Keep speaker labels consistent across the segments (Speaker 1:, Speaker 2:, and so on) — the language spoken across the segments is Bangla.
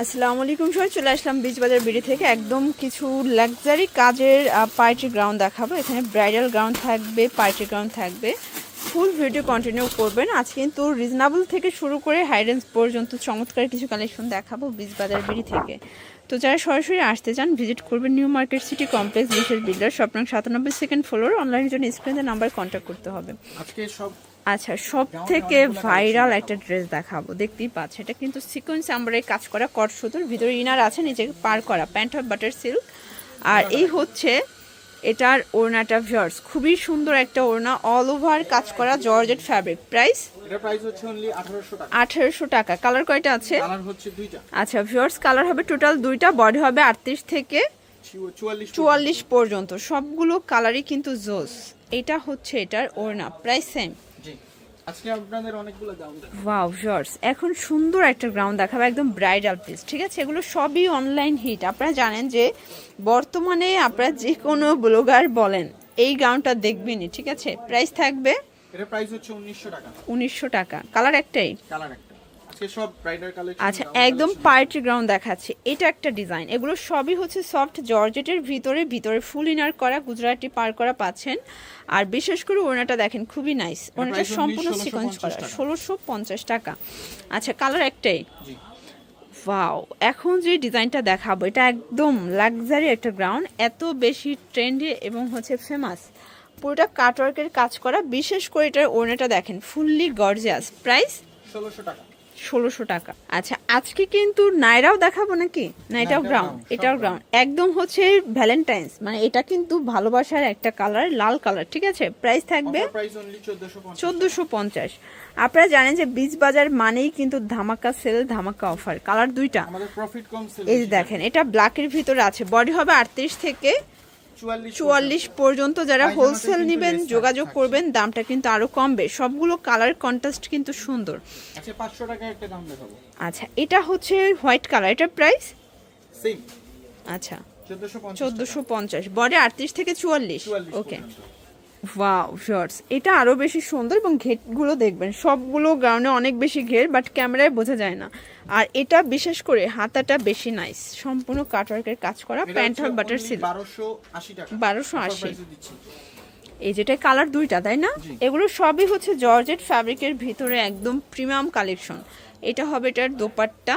Speaker 1: আসসালামু আলাইকুম, সবাই চলে আসলাম বিচ বাজার বিডি থেকে। একদম কিছু লাক্সারি কাজের পার্টি গ্রাউন্ড দেখাবো। এখানে ব্রাইডাল গ্রাউন্ড থাকবে, পার্টি গ্রাউন্ড থাকবে। ফুল ভিডিও কন্টিনিউ করবেন। আজ কিন্তু রিজনেবল থেকে শুরু করে হাই রেঞ্জ পর্যন্ত চমৎকার কিছু কালেকশন দেখাবো বিচ বাজার বিডি থেকে। তো যারা সরাসরি আসতে চান ভিজিট করবেন নিউ মার্কেট সিটি কমপ্লেক্স বিশেষ বিল্ডার, শপ নং 97 সেকেন্ড ফ্লোর। অনলাইনের জন্য স্ক্রিনে নাম্বার কন্ট্যাক্ট করতে হবে। আচ্ছা, সব থেকে ভাইরাল একটা ড্রেস দেখাবো, দেখতেই পাচ্ছে। এটা কিন্তু সিকোয়েন্স আমরাই কাজ করা, কট সুতোর ভিতরে ইনার আছে, নিচে পার করা, প্যান্ট হবে বাটার সিল্ক। আর এই হচ্ছে এটার ওড়নাটা ভিউয়ার্স, খুবই সুন্দর একটা ওড়না, অল ওভার কাজ করা জর্জেট ফ্যাব্রিক। প্রাইস
Speaker 2: এটা প্রাইস হচ্ছে অনলি 1800 টাকা।
Speaker 1: 1800 টাকা। কালার কয়টা আছে?
Speaker 2: কালার হচ্ছে দুইটা।
Speaker 1: আচ্ছা ভিউয়ার্স, কালার হবে টোটাল দুইটা, বডি হবে 38 থেকে 44 পর্যন্ত। সবগুলো কালারই কিন্তু জোস। এটা হচ্ছে এটার ওড়না, প্রাইস সেম।
Speaker 2: আজকে আপনাদের অনেকগুলো গাউন দেখাবো।
Speaker 1: ওয়াও ভিউয়ার্স, এখন সুন্দর একটা গ্রাউন্ড দেখাবো, একদম ব্রাইডাল পিস, ঠিক আছে? এগুলো সবই অনলাইন হিট। আপনারা জানেন যে বর্তমানে আপনারা যে কোনো ব্লগার বলেন এই গ্রাউন্ডটা দেখবেনই, ঠিক আছে? প্রাইস থাকবে,
Speaker 2: এটা প্রাইস হচ্ছে 1900 টাকা।
Speaker 1: 1900 টাকা। কালার একটাই?
Speaker 2: কালার একটা। আজকে সব ব্রাইডাল কালেকশন।
Speaker 1: আচ্ছা, একদম পার্টি গ্রাউন্ড দেখাচ্ছি। এটা একটা ডিজাইন, এগুলো সবই হচ্ছে সফট জর্জেটের ভিতরে ফুল ইনার করা, গুজরাটি পার করা পাচ্ছেন। আর বিশেষ করে ওড়নাটা দেখেন, খুবই নাইস। ওড়নাটা সম্পূর্ণ সিকোয়েন্স করা, 1650 টাকা। আচ্ছা, কালার একটাই? ওয়াও, এখন যে ডিজাইনটা দেখাবো এটা একদম লাক্সারি একটা গ্রাউন্ড, এত বেশি ট্রেন্ডি এবং হচ্ছে ফেমাস। পুরোটা কাটওয়ার্কের কাজ করা, বিশেষ করে এটার ওড়নাটা দেখেন ফুললি গর্জিয়াস। প্রাইস
Speaker 2: 1600 টাকা।
Speaker 1: 1600 টাকা। আচ্ছা, আজকে কিন্তু নাইরাও দেখাবো নাকি? না, এটাও গ্রাউন্ড, এটাও গ্রাউন্ড, একদম হচ্ছে ভ্যালেন্টাইন্স, মানে এটা কিন্তু ভালোবাসার একটা কালার, লাল কালার, ঠিক আছে? প্রাইস থাকবে 1450। আপনারা জানেন যে বিচ বাজার মানেই কিন্তু ধামাকা সেল, ধামাকা অফার। কালার দুইটা,
Speaker 2: আমাদের প্রফিট কম সেল।
Speaker 1: এই দেখেন, এটা ব্ল্যাকের ভিতরে আছে, বডি হবে 38 থেকে 44 পর্যন্ত। যারা হোলসেল নেবেন যোগাযোগ করবেন, দামটা কিন্তু আরো কমবে। সবগুলো কালার কন্ট্রাস্ট কিন্তু সুন্দর।
Speaker 2: আচ্ছা, 500 টাকা একটা দাম দেখাবো।
Speaker 1: আচ্ছা, এটা হচ্ছে হোয়াইট কালার, এটা প্রাইস
Speaker 2: সেম।
Speaker 1: আচ্ছা,
Speaker 2: 1450।
Speaker 1: বডি 38 থেকে 44। ওকে, ওয়াও ভিউয়ার্স, এটা আরো বেশি সুন্দর এবং ঘেরগুলো দেখবেন, সবগুলো গ্রাউন্ডে অনেক বেশি ঘের, বাট ক্যামেরায় বোঝা যায় না। আর এটা বিশেষ করে হাতাটা বেশি নাইস, সম্পূর্ণ কাটওয়ার্কের কাজ করা, প্যান্ট হবে বাটার সিল্ক,
Speaker 2: 1280 টাকা।
Speaker 1: 1280। এই যেটা কালার দুইটা, তাই না? এগুলো সবই হচ্ছে জর্জেট ফ্যাব্রিকের ভিতরে, একদম প্রিমিয়াম কালেকশন। এটা হবে এটার দোপাট্টা,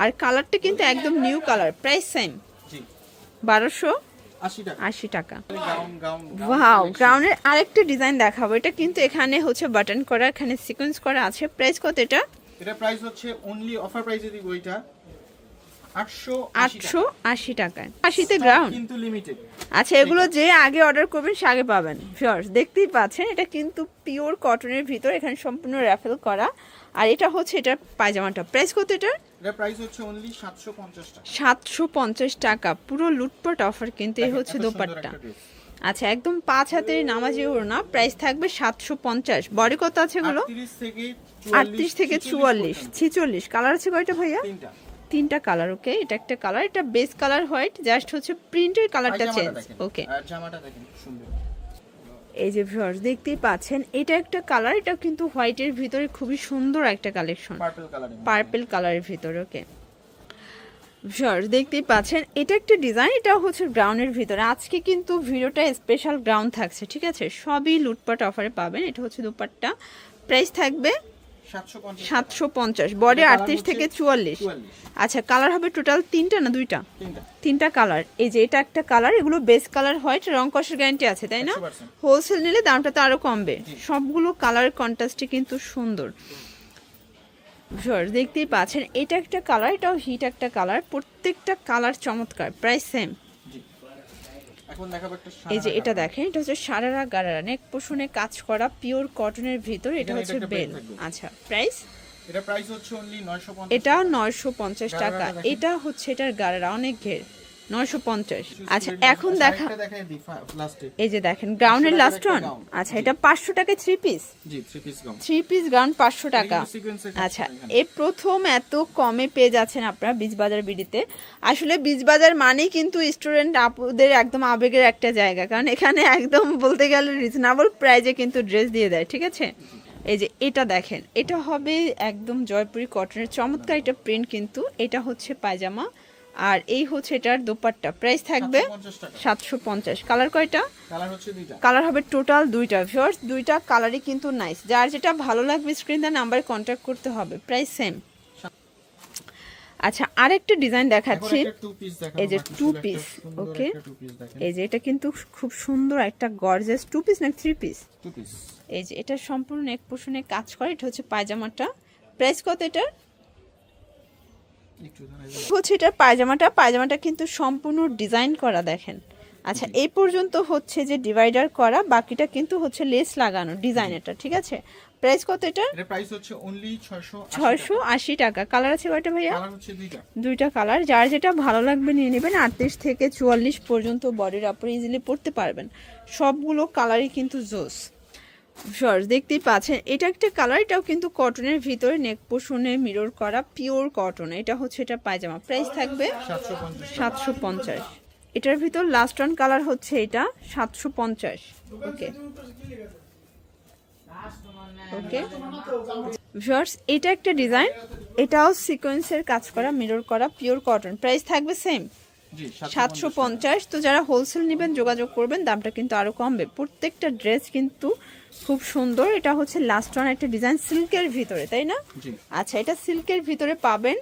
Speaker 1: আর কালারটা কিন্তু একদম নিউ কালার। প্রাইস সেম, 1280 টাকা। ওয়াও, গ্রাউন্ডের আরেকটা ডিজাইন দেখাবো। এটা কিন্তু এখানে হচ্ছে বাটন করা, এখানে সিকোয়েন্স করা আছে। প্রাইস কত এটা?
Speaker 2: এটা প্রাইস হচ্ছে অনলি অফার প্রাইসে দিব এটা
Speaker 1: 880 টাকায়। 80তে গ্রাউন্ড
Speaker 2: কিন্তু লিমিটেড।
Speaker 1: আচ্ছা, এগুলো যে আগে অর্ডার করবেন সে আগে পাবেন। ভিউয়ার্স, দেখতেই পাচ্ছেন, এটা কিন্তু পিওর কটনের ভিতর, এখানে সম্পূর্ণ র্যাফেল করা। আর এটা হচ্ছে এটা পায়জামাটা। প্রাইস কত এটার?
Speaker 2: এটা প্রাইস হচ্ছে অনলি 750 টাকা।
Speaker 1: 750 টাকা, পুরো লুটপাট অফার কিন্তু। এই হচ্ছে দোপাট্টা। আচ্ছা, একদম 5 হাতের নামাজি ওড়না, প্রাইস থাকবে 750। বডি কত আছে এগুলো? 38 থেকে 44 46। কালার আছে কয়টা ভাইয়া? তিনটা কালার। ওকে, এটা একটা কালার, এটা বেস কালার হোয়াইট, জাস্ট হচ্ছে প্রিন্টের কালারটা চেঞ্জ। ওকে,
Speaker 2: আর জামাটা দেখেন সুন্দর।
Speaker 1: এই যে ভিউয়ার্স দেখতেই পাচ্ছেন, এটা একটা কালার, এটা কিন্তু হোয়াইটের ভিতরে খুবই সুন্দর একটা কালেকশন, পার্পল কালারের ভিতরে। ওকে ভিউয়ার্স দেখতেই পাচ্ছেন, এটা একটা ডিজাইন, এটা হচ্ছে গ্রাউন্ডের ভিতরে। আজকে কিন্তু ভিডিওটা স্পেশাল গ্রাউন্ড থাকছে, ঠিক আছে? সবই লুটপাট অফারে পাবেন। এটা হচ্ছে দুপাট্টা, প্রাইস থাকবে 750। বডি 38 থেকে 44। আচ্ছা, কালার হবে টোটাল তিনটা না দুইটা? তিনটা কালার। এই যে এটা একটা কালার, এগুলো বেস কালার হোয়াইট, রং কষের গ্যারান্টি আছে, তাই না? হোলসেল নিলে দামটা তো আরো কমবে। সবগুলো কালার কন্ট্রাস্টে কিন্তু সুন্দর। ভিউয়ার্স দেখতেই পাচ্ছেন, এটা একটা কালার, এটাও হিট একটা কালার, প্রত্যেকটা কালার চমৎকার। Price same. এই যে এটা দেখেন, এটা হচ্ছে সারারা গারারা, নেক পোষণে কাজ করা, পিওর কটনের ভিতর। এটা হচ্ছে বেল। আচ্ছা, প্রাইস?
Speaker 2: এটা প্রাইস হচ্ছে অনলি 950।
Speaker 1: এটা 950 টাকা। এটা হচ্ছে এটার গারারা, অনেক ঘের, 950। আচ্ছা, এখন দেখা, এই যে দেখেন গ্রাউন্ডের লাস্ট ওয়ান। আচ্ছা, এটা 500 টাকায় 3 পিস।
Speaker 2: জি, 3 পিস গাউন।
Speaker 1: 3 পিস গাউন 500 টাকা। আচ্ছা, এই প্রথম এত কমে পেয়ে যাচ্ছেন আপনারা বিচ বাজার বিডিতে। আসলে বিচ বাজার মানেই কিন্তু স্টুডেন্ট আপুদের একদম আবেগের একটা জায়গা, কারণ এখানে একদম বলতে গেলে রিজনেবল প্রাইজে কিন্তু ড্রেস দিয়ে দেয়, ঠিক আছে? এই যে এটা দেখেন, এটা হবে একদম জয়পুরি কটনের চমৎকার একটা প্রিন্ট, কিন্তু এটা হচ্ছে পায়জামা আর এই হচ্ছে এটার দোপাট্টা। প্রাইস থাকবে 750। কালার কয়টা?
Speaker 2: কালার হচ্ছে দুইটা।
Speaker 1: কালার হবে টোটাল দুইটা। ভিউয়ার্স দুইটা কালারই কিন্তু নাইস, যার যেটা ভালো লাগবে স্ক্রিন দেওয়া নাম্বারে কন্ট্যাক্ট করতে হবে। Price same. আচ্ছা আরেকটা ডিজাইন দেখাচ্ছি, এই যে টু পিস। ওকে, এই যে এটা কিন্তু খুব সুন্দর একটা গর্জিয়াস টু পিস না থ্রি পিস? এই যে এটা সম্পূর্ণ নেক পোর্শনে কাজ করে, এটা হচ্ছে পায়জামাটা। প্রাইস কত এটার? হচ্ছে এটা পায়জামাটা কিন্তু সম্পূর্ণ ডিজাইন করা দেখেন। আচ্ছা এই পর্যন্ত হচ্ছে যে ডিভাইডার করা, বাকিটা কিন্তু হচ্ছে লেস লাগানো ডিজাইন এটা, ঠিক আছে? প্রাইস কত এটা?
Speaker 2: এর প্রাইস হচ্ছে অনলি
Speaker 1: 680 টাকা। কালার আছে কয়টা ভাইয়া?
Speaker 2: কালার হচ্ছে
Speaker 1: দুইটা কালার, যার যেটা ভালো লাগবে নিয়ে নেবেন। 38 থেকে 44 পর্যন্ত বডির আপরে ইজিলি পড়তে পারবেন। সবগুলো কালারই কিন্তু জোস। শর্টস দেখতেই পাচ্ছেন, এটা একটা কালার, এটাও কিন্তু কটনের ভিতরে নেক পোর্শনে মিরর করা পিওর কটন। এটা হচ্ছে এটা পায়জামা। প্রাইস থাকবে 750। এটার ভিতর লাস্ট ওয়ান কালার হচ্ছে এটা 750। ওকে ওকে ভিউয়ার্স, এটা একটা ডিজাইন, এটাও সিকোয়েন্সের কাজ করা মিরর করা পিওর কটন। প্রাইস থাকবে সেম 750। তো যারা হোলসেল নেবেন যোগাযোগ করবেন, দামটা কিন্তু আরো কমবে। প্রত্যেকটা ড্রেস কিন্তু খুব সুন্দর। এটা হচ্ছে লাস্ট ওয়ান একটা ডিজাইন সিল্কের ভিতরে, তাই না? আচ্ছা এটা সিল্কের ভিতরে পাবেন,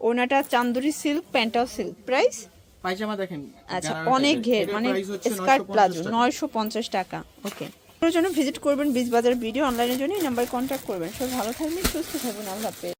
Speaker 1: ওনাটা চান্দুরি সিল্ক, প্যান্টাও সিল্ক। প্রাইস?
Speaker 2: পায়জামা দেখেন
Speaker 1: আচ্ছা অনেক ঘের, মানে স্কার্ট প্লাজো 950 টাকা। ওকে, এর জন্য ভিজিট করবেন বিচ বাজার ভিডিও অনলাইনের জন্য এই নাম্বারে কন্ট্যাক্ট করবেন। সব ভালো থাকবেন, সুস্থ থাকবেন, আল্লাহ হাফেজ।